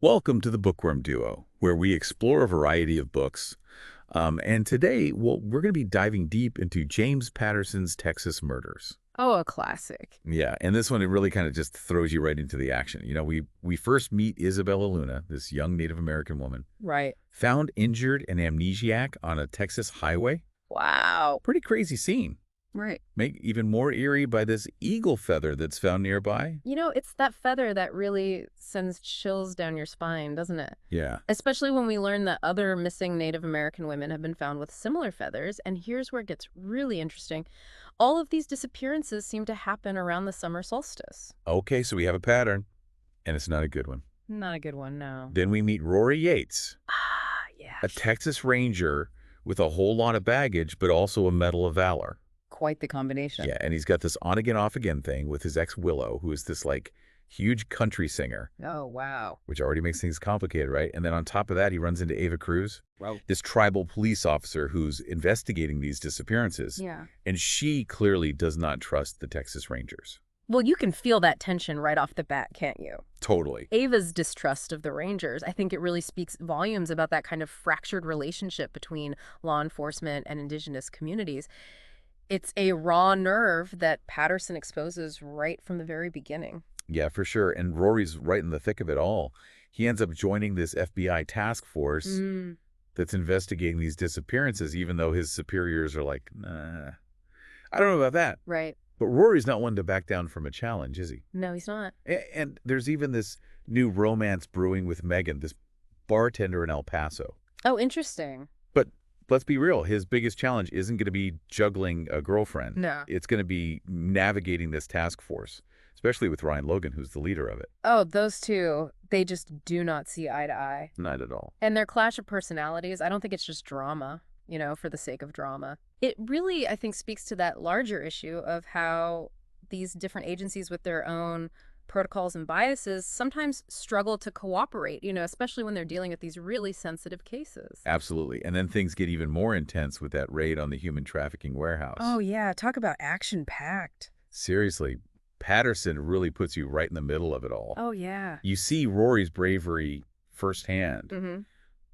Welcome to the Bookworm Duo, where we explore a variety of books. And today, we're going to be diving deep into James Patterson's Texas Murders. Oh, a classic. Yeah, and this one, it really kind of just throws you right into the action. We first meet Isabella Luna, this young Native American woman, Right. found injured and amnesiac on a Texas highway. Wow. Pretty crazy scene. Right. Make even more eerie by this eagle feather that's found nearby. It's that feather that really sends chills down your spine, doesn't it? Yeah. Especially when we learn that other missing Native American women have been found with similar feathers. And here's where it gets really interesting. All of these disappearances seem to happen around the summer solstice. Okay, so we have a pattern, and it's not a good one. Not a good one, no. Then we meet Rory Yates, Ah, yeah. a Texas Ranger with a whole lot of baggage, but also a Medal of Valor. Quite the combination. Yeah, and he's got this on-again, off-again thing with his ex Willow, who is this, huge country singer, Oh, wow. which already makes things complicated, right? And then on top of that, he runs into Ava Cruz, Wow. this tribal police officer who's investigating these disappearances. Yeah. And she clearly does not trust the Texas Rangers. Well, you can feel that tension right off the bat, can't you? Totally. Ava's distrust of the Rangers, I think it really speaks volumes about that kind of fractured relationship between law enforcement and indigenous communities. It's a raw nerve that Patterson exposes right from the very beginning. Yeah, for sure. And Rory's right in the thick of it all. He ends up joining this FBI task force that's investigating these disappearances, even though his superiors are like, nah. I don't know about that. Right. But Rory's not one to back down from a challenge, is he? No, he's not. And there's even this new romance brewing with Megan, this bartender in El Paso. Oh, interesting. But let's be real, his biggest challenge isn't going to be juggling a girlfriend. No. It's going to be navigating this task force, especially with Ryan Logan, who's the leader of it. Oh, those two, they just do not see eye to eye. Not at all. And their clash of personalities, I don't think it's just drama, for the sake of drama. It really, I think, speaks to that larger issue of how these different agencies with their own protocols and biases sometimes struggle to cooperate, especially when they're dealing with these really sensitive cases. Absolutely. And then things get even more intense with that raid on the human trafficking warehouse. Oh, yeah. Talk about action-packed. Seriously, Patterson really puts you right in the middle of it all. Oh, yeah. You see Rory's bravery firsthand. Mm-hmm.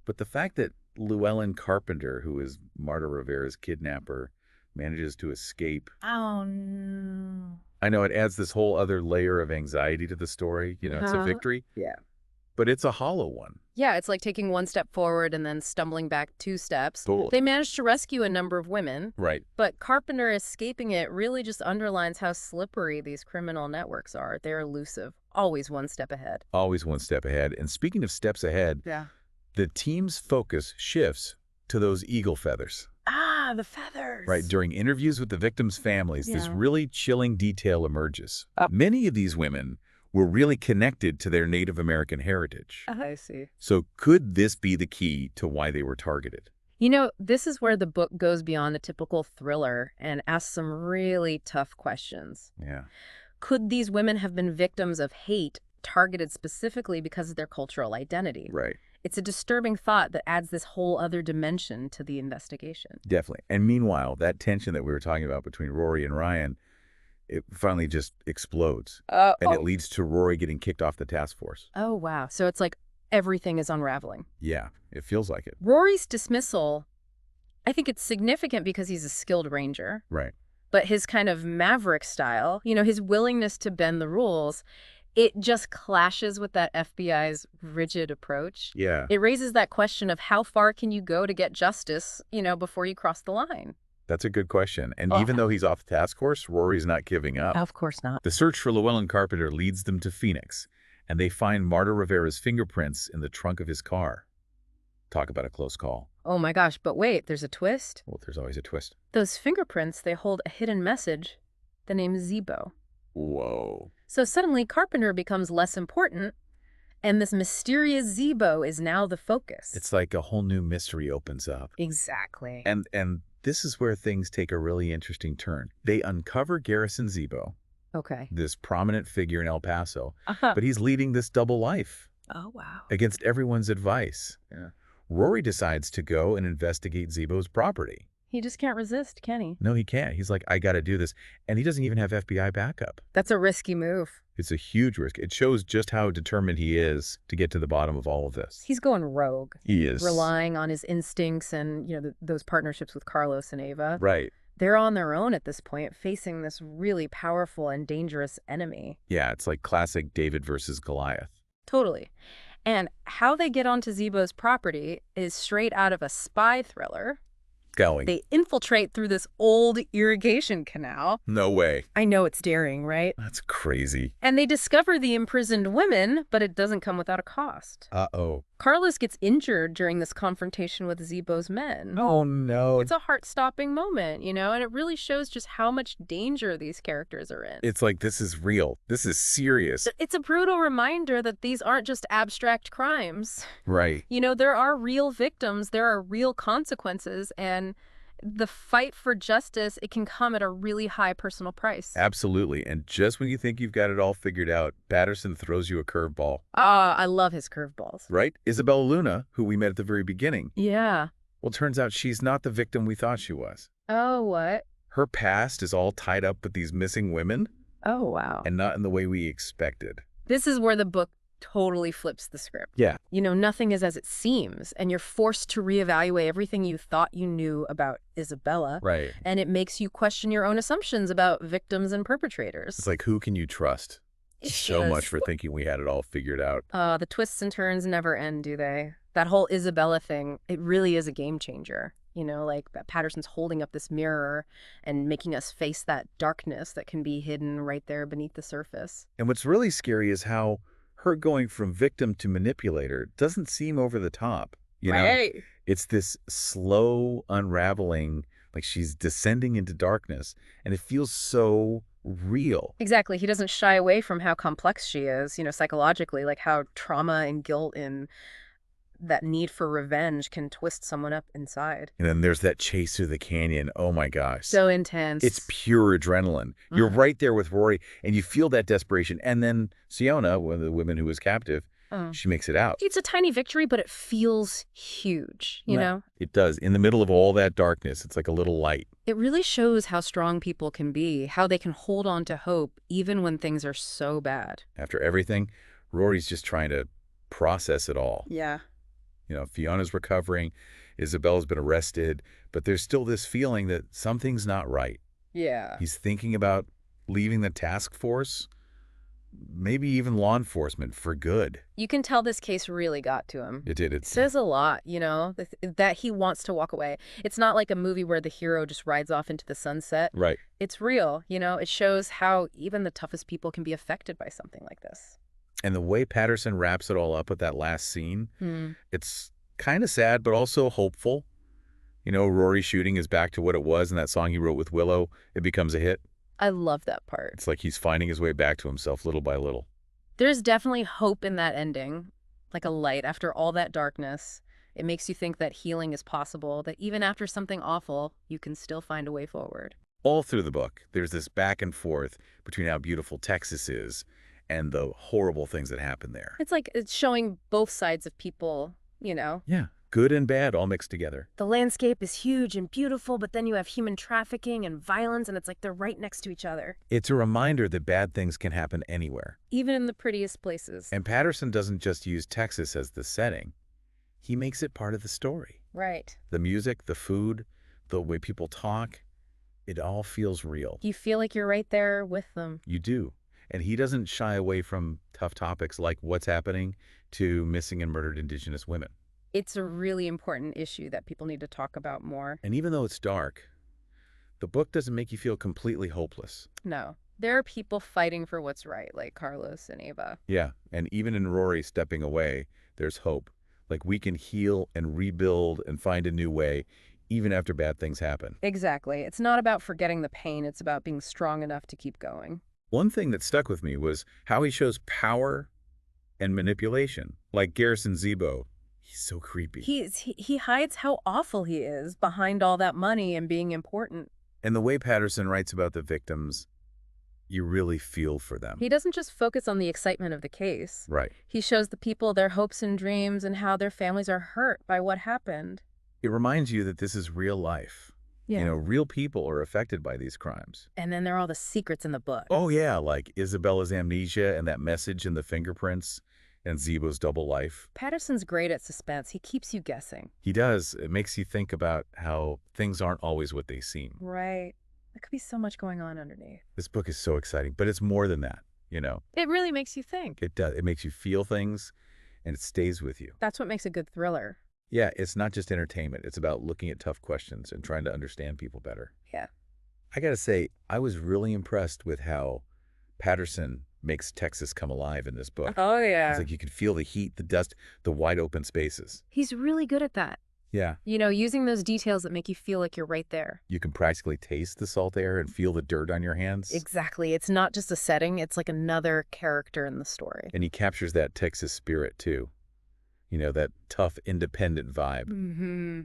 But the fact that Llewellyn Carpenter, who is Marta Rivera's kidnapper, manages to escape. Oh, no. I know it adds this whole other layer of anxiety to the story. It's a victory. Yeah. But it's a hollow one. Yeah, it's like taking one step forward and then stumbling back 2 steps. Totally. They managed to rescue a number of women, Right. but Carpenter escaping it really just underlines how slippery these criminal networks are. They're elusive, always one step ahead. Always one step ahead. And speaking of steps ahead, Yeah. the team's focus shifts to those eagle feathers. Ah, the feathers. Right. During interviews with the victims' families, this Yeah. really chilling detail emerges. Oh. Many of these women were really connected to their Native American heritage. I see. So could this be the key to why they were targeted? This is where the book goes beyond the typical thriller and asks some really tough questions. Yeah. Could these women have been victims of hate targeted specifically because of their cultural identity? Right. It's a disturbing thought that adds this whole other dimension to the investigation. Definitely. And meanwhile, that tension that we were talking about between Rory and Ryan, it finally just explodes. And it leads to Rory getting kicked off the task force. Oh, wow. So it's like everything is unraveling. Yeah, it feels like it. Rory's dismissal, I think it's significant because he's a skilled ranger. Right. But his kind of maverick style, his willingness to bend the rules, it just clashes with that FBI's rigid approach. Yeah. It raises that question of how far can you go to get justice, before you cross the line? That's a good question. And even though he's off the task force, Rory's not giving up. Of course not. The search for Llewellyn Carpenter leads them to Phoenix, and they find Marta Rivera's fingerprints in the trunk of his car. Talk about a close call. Oh my gosh, but wait, there's a twist. Well, there's always a twist. Those fingerprints, they hold a hidden message, the name Zebo. Whoa. So suddenly Carpenter becomes less important, and this mysterious Zebo is now the focus. It's like a whole new mystery opens up. Exactly. And this is where things take a really interesting turn. They uncover Garrison Zebo, Okay. this prominent figure in El Paso, Uh-huh. but he's leading this double life Oh, wow. against everyone's advice. Yeah. Rory decides to go and investigate Zebo's property. He just can't resist, can he? No, he can't. He's like, I got to do this. And he doesn't even have FBI backup. That's a risky move. It's a huge risk. It shows just how determined he is to get to the bottom of all of this. He's going rogue. He is. Relying on his instincts and, those partnerships with Carlos and Ava. Right. They're on their own at this point, facing this really powerful and dangerous enemy. Yeah, it's like classic David versus Goliath. Totally. And how they get onto Zebo's property is straight out of a spy thriller. Going. They infiltrate through this old irrigation canal. No way. I know it's daring, right? That's crazy. And they discover the imprisoned women, but it doesn't come without a cost. Uh-oh. Carlos gets injured during this confrontation with Zebo's men. Oh, no. It's a heart-stopping moment, and it really shows just how much danger these characters are in. It's like, this is real. This is serious. It's a brutal reminder that these aren't just abstract crimes. Right. There are real victims, there are real consequences, and the fight for justice, it can come at a really high personal price. Absolutely. And just when you think you've got it all figured out, Patterson throws you a curveball. I love his curveballs. Right? Isabella Luna, who we met at the very beginning. Yeah. Well, turns out she's not the victim we thought she was. Oh, what? Her past is all tied up with these missing women. Oh, wow. And not in the way we expected. This is where the book totally flips the script. Yeah. Nothing is as it seems, and you're forced to reevaluate everything you thought you knew about Isabella. Right. And it makes you question your own assumptions about victims and perpetrators. It's like, who can you trust? So much for thinking we had it all figured out. The twists and turns never end, do they? That whole Isabella thing, it really is a game changer. Like Patterson's holding up this mirror and making us face that darkness that can be hidden right there beneath the surface. And what's really scary is how her going from victim to manipulator doesn't seem over the top. Right. It's this slow unraveling, like she's descending into darkness, and it feels so real. Exactly. He doesn't shy away from how complex she is, psychologically, like how trauma and guilt and that need for revenge can twist someone up inside. And then there's that chase through the canyon. Oh my gosh. So intense. It's pure adrenaline. You're right there with Rory, and you feel that desperation. And then Siona, one of the women who was captive, she makes it out. It's a tiny victory, but it feels huge, you know? It does. In the middle of all that darkness, it's like a little light. It really shows how strong people can be, how they can hold on to hope even when things are so bad. After everything, Rory's just trying to process it all. Yeah. Fiona's recovering, Isabella's been arrested, but there's still this feeling that something's not right. Yeah. He's thinking about leaving the task force, maybe even law enforcement for good. You can tell this case really got to him. It did. It says a lot, that he wants to walk away. It's not like a movie where the hero just rides off into the sunset. Right. It's real, it shows how even the toughest people can be affected by something like this. And the way Patterson wraps it all up with that last scene, it's kind of sad, but also hopeful. Rory shooting is back to what it was in that song he wrote with Willow. It becomes a hit. I love that part. It's like he's finding his way back to himself little by little. There's definitely hope in that ending, like a light after all that darkness. It makes you think that healing is possible, that even after something awful, you can still find a way forward. All through the book, there's this back and forth between how beautiful Texas is and the horrible things that happen there. It's like it's showing both sides of people, Yeah, good and bad all mixed together. The landscape is huge and beautiful, but then you have human trafficking and violence, and it's like they're right next to each other. It's a reminder that bad things can happen anywhere. Even in the prettiest places. And Patterson doesn't just use Texas as the setting. He makes it part of the story. Right. The music, the food, the way people talk, it all feels real. You feel like you're right there with them. You do. And he doesn't shy away from tough topics like what's happening to missing and murdered Indigenous women. It's a really important issue that people need to talk about more. And even though it's dark, the book doesn't make you feel completely hopeless. No. There are people fighting for what's right, like Carlos and Ava. Yeah, and even in Rory stepping away, there's hope. Like we can heal and rebuild and find a new way, even after bad things happen. Exactly. It's not about forgetting the pain. It's about being strong enough to keep going. One thing that stuck with me was how he shows power and manipulation. Like Garrison Zebo, he's so creepy. He hides how awful he is behind all that money and being important. And the way Patterson writes about the victims, you really feel for them. He doesn't just focus on the excitement of the case. Right. He shows the people their hopes and dreams and how their families are hurt by what happened. It reminds you that this is real life. Yeah. Real people are affected by these crimes. And then there are all the secrets in the book. Oh, yeah, like Isabella's amnesia and that message in the fingerprints and Zebo's double life. Patterson's great at suspense. He keeps you guessing. He does. It makes you think about how things aren't always what they seem. Right. There could be so much going on underneath. This book is so exciting, but it's more than that. It really makes you think. It does. It makes you feel things, and it stays with you. That's what makes a good thriller. Yeah, it's not just entertainment. It's about looking at tough questions and trying to understand people better. Yeah. I got to say, I was really impressed with how Patterson makes Texas come alive in this book. Oh, yeah. It's like you can feel the heat, the dust, the wide open spaces. He's really good at that. Yeah. Using those details that make you feel like you're right there. You can practically taste the salt air and feel the dirt on your hands. Exactly. It's not just a setting. It's like another character in the story. And he captures that Texas spirit, too. That tough, independent vibe. Mm-hmm.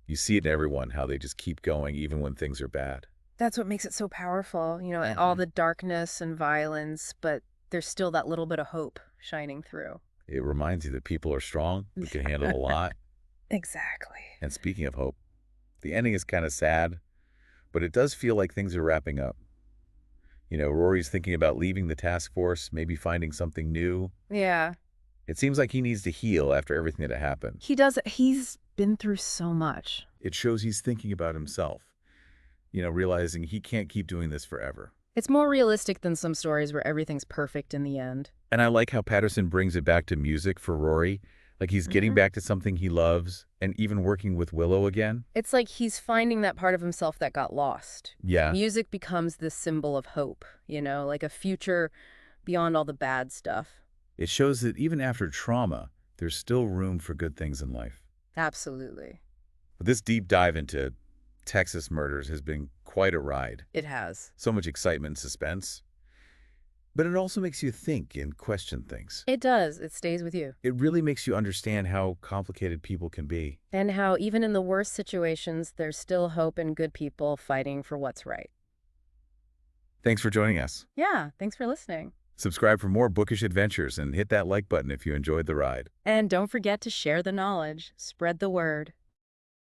You see it in everyone, how they just keep going even when things are bad. That's what makes it so powerful. All the darkness and violence, but there's still that little bit of hope shining through. It reminds you that people are strong, we can handle a lot. Exactly. And speaking of hope, the ending is kind of sad, but it does feel like things are wrapping up. Rory's thinking about leaving the task force, maybe finding something new. Yeah. It seems like he needs to heal after everything that happened. He does. He's been through so much. It shows he's thinking about himself, realizing he can't keep doing this forever. It's more realistic than some stories where everything's perfect in the end. And I like how Patterson brings it back to music for Rory. Like he's getting back to something he loves and even working with Willow again. It's like he's finding that part of himself that got lost. Yeah. Music becomes this symbol of hope, like a future beyond all the bad stuff. It shows that even after trauma, there's still room for good things in life. Absolutely. But this deep dive into Texas murders has been quite a ride. It has. So much excitement and suspense. But it also makes you think and question things. It does. It stays with you. It really makes you understand how complicated people can be. And how even in the worst situations, there's still hope and good people fighting for what's right. Thanks for joining us. Yeah, thanks for listening. Subscribe for more bookish adventures and hit that like button if you enjoyed the ride. And don't forget to share the knowledge. Spread the word.